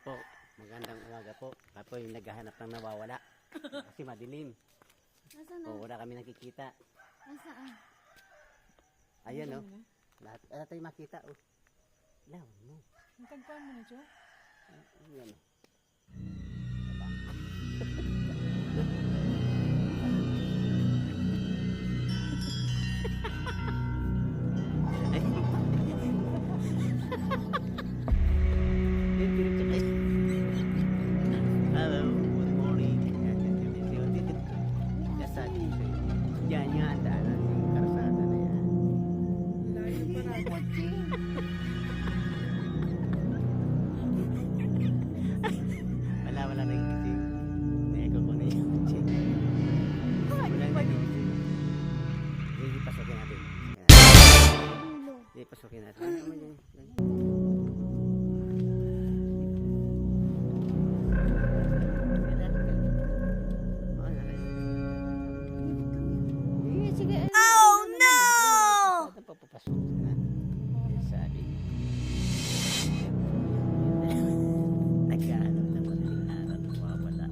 po. Magandang umaga po. Ako yung naghahanap ng nawawala. Kasi madilim. Nasaan na? O, wala kami nakikita. Nasaan? Ayan o. Lahat tayo makita o. Lawan mo. Nagtagpuan mo na, Jo? Ayan o. Hello, good morning. Yan nga ang daanan yung karsada na yan. Layo pa natin. Wala na yung kising. Naiko ko na yung kising. Wala na yung kising. Hindi, pasukin natin. Hindi, pasukin natin. Oh no! Papapasok na. Sabi. Nagkahanap na madaling araw na mawawala.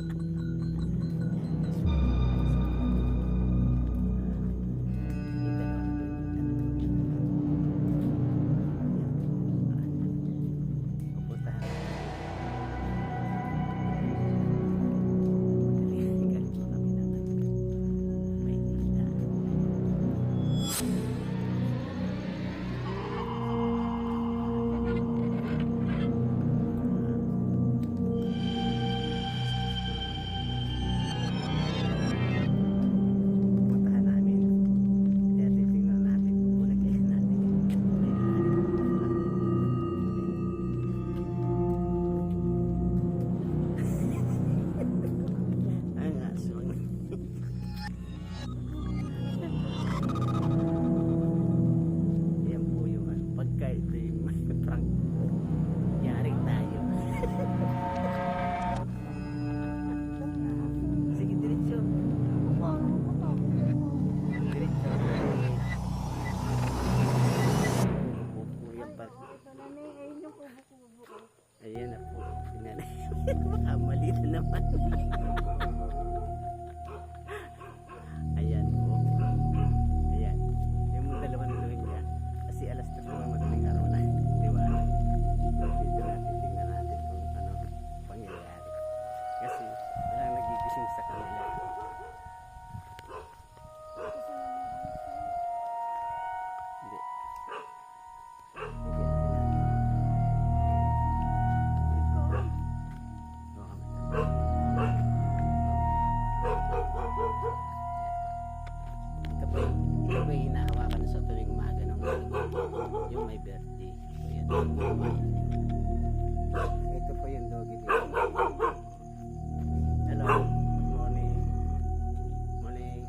Pupuntahan. Galing po kami ng Maynila. Puntahan namin. Kaya titingnan natin kung bulagayan natin. Ang aswang. Yan po yung pagka ito yung prank. Yari tayo. Sige, diretso. Diretso. Bubuko yan pa. Ayan na po. Sinanay. Makamali na naman. Ayan po. Ayan. Yung dalawa na gawin niya. Kasi alas 3 pa madaling araw na. Di ba? Dito natin tingnan natin kung ano pangyayari. Kasi walang nagigising sa kanila. Hindi. Hindi. Ito po yung hinahawakan sa tuwing umaga ng yung may birthday. Ito yan. Ito po yung doggy dito. Hello. Good morning. Morning.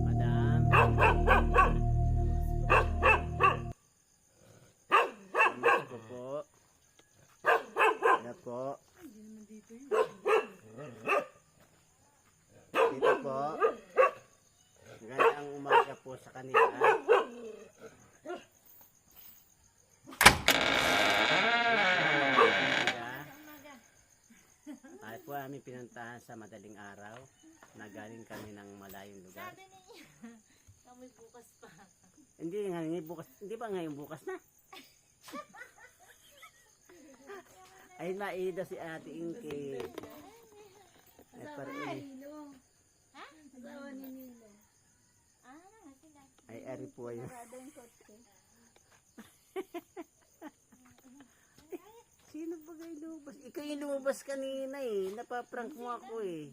Madam. Namaste po. Ano po? Dito po. Ganda ang umaga po sa kanila. Ay po aming pinuntahan sa madaling araw. Nagaling kami ng malayong lugar. Sabi niya, kami bukas pa. Hindi nga ngayon bukas. Hindi ba ngayon bukas na? Ay maida si Ate Inky. Ay parang Ha? Asawa ni Nilo. Ah, sila. ay ari po ayun. Sarado yung kotse. Sino ba kayo lumabas? Ikaw yung lumabas kanina eh. Napaprank mo ako eh.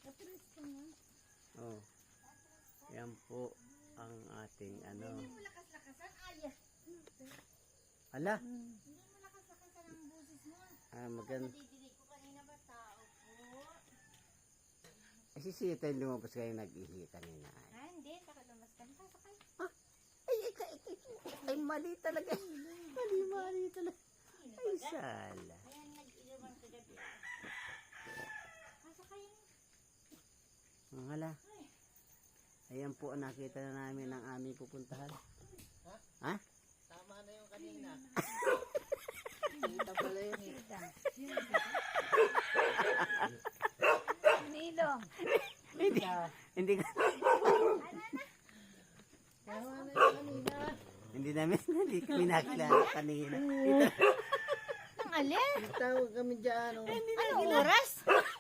Katris ka nga. Oh. Yan po ang ating ano. Hindi mo lakas-lakasan, ayah. Hala. Hindi mo lakas-lakasan ang busis mo. Maganda. Didinig ko kanina ba tao po? Ay si Sita yung lumabas kayo nag-ihi kanina. Ah, hindi. Nakalumas ka na. Sakay. Ay mali talaga. Mali talaga. Ay sala. Ayan, nag-iluman kagabi. Sakay na. Hala. Ayan po nakita na namin ang aming pupuntahan. Ha? Tama na yung kanina. kami nakilala kanina. Ang alin? Tawag kami dyan. Oh. Anong oras?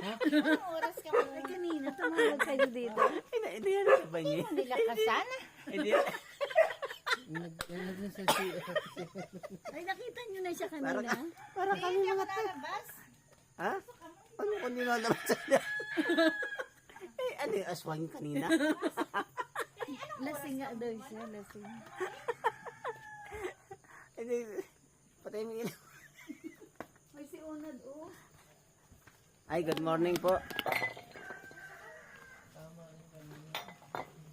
Anong oras ka mo? Ay, kanina, tumawag kayo dito. Hindi yan sa banyo. Hindi lakasan. Hindi yan. Ay, nakita nyo na siya Parang, kanina. parang kami Hindi mga ako lalabas. Ha? Ano kung nilalabas sila? Ano yung aswang kanina? Lasing nga daw siya, lasing. Hindi, patay mo ilaw. May si Unad, oh. Ay, good morning po.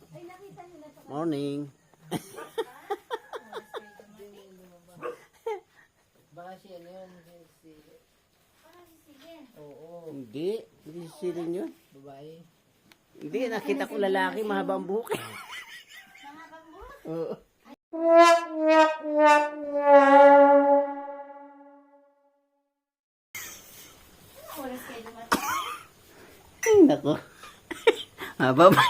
Ay, nakita nyo na siya. Morning. Baka siya ano yun. Oo. Hindi, hindi sisilin yun. Babae. Hindi, nakita ko lalaki, mahaba ang buhok. Mahaba mo. Oo. Anong oras kayo dumating? Ay, nako. Mahaba ba?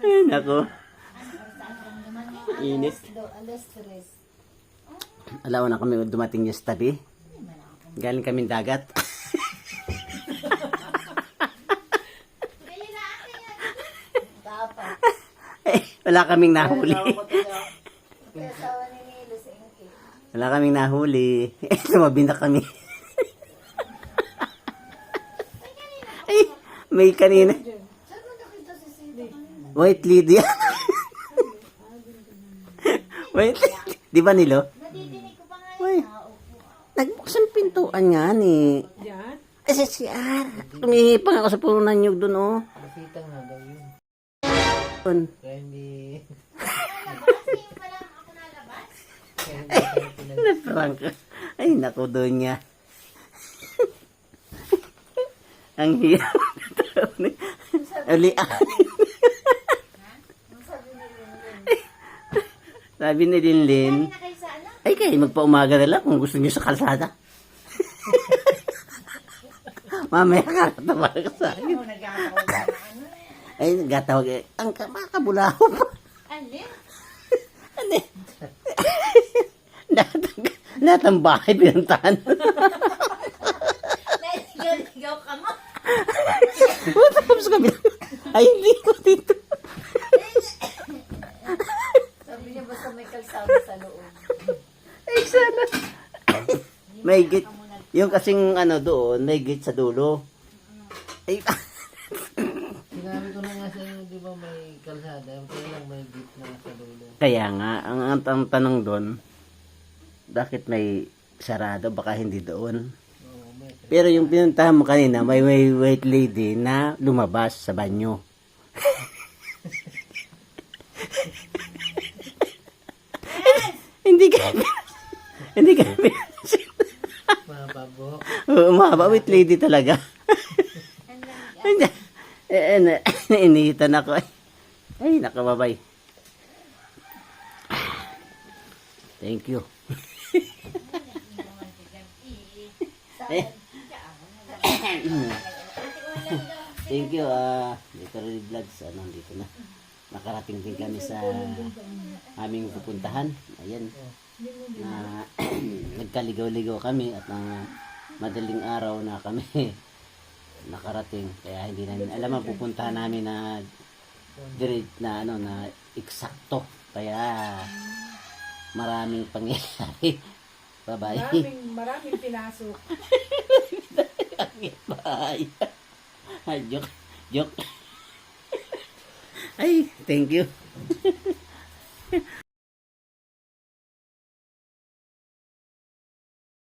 Ay, nako. Init. Alas 3. Alaw na kami dumating yesterday. Galing kaming dagat. Kaya na akin yan. Dapat. Wala kaming nahuli. Kaya asawa ni Nilo sa Inki. Wala kaming nahuli. Tumabi na kami. Ay, may kanina. Saan mo nakita si Sita kanina? White lady. White lady. Di ba nilo? Nadidinig ko pa nga Uy, yung tao po. nagbuksan pintuan nga ni. Yan? Kasi si Ar. Tumihipang ako sa puno ng nyug dun, oh. Nakita nga daw yun. Dun. Kaya hindi. Nalabas? Yung pa lang ako nalabas? Kaya hindi tayo pinag... Na-prank. Ay, naku doon niya. Ang hirap. Ulian. Ang sabi ni Lino. Sabi ni Linlin, Kaya na kayo sa ano? ay kayo magpaumaga na lang kung gusto niyo sa kalsada. Mamaya kakatawa ka sa akin. Ano nagkakaroon na ano? Ay, gatawag eh. Ang makabulaho pa. Alin? Ano eh? Lahat ng bahay pinuntahan. Naligaw ka mo? Tapos kami, ay hindi ko dito. Sabi niya basta may kalsada sa loob. Ay, sana. May gate. Yung kasing ano doon, may gate sa dulo. Ay, Sinabi ko na nga sa inyo, di ba may kalsada? Kaya lang may beat na sa dulo. kaya nga, ang tanong doon, bakit may sarado? Baka hindi doon. Oo, may. Pero yung pinuntahan mo kanina, may white lady na lumabas sa banyo. Hindi ka, hindi ka, Mga babuhok. umaba, white lady talaga. Nainitan ako. Ay, nakababay. Thank you. Thank you. Dito rin vlogs. Dito na. Nakarating din kami sa aming pupuntahan. Ayan. Na nagkaligaw-ligaw kami at madaling araw na kami nakarating. Kaya hindi namin alam ang pupuntahan namin na direct na na eksakto. Kaya maraming pangyayari. Bye-bye. Maraming pinasok. Bye. Ay, joke. Joke. Ay, thank you.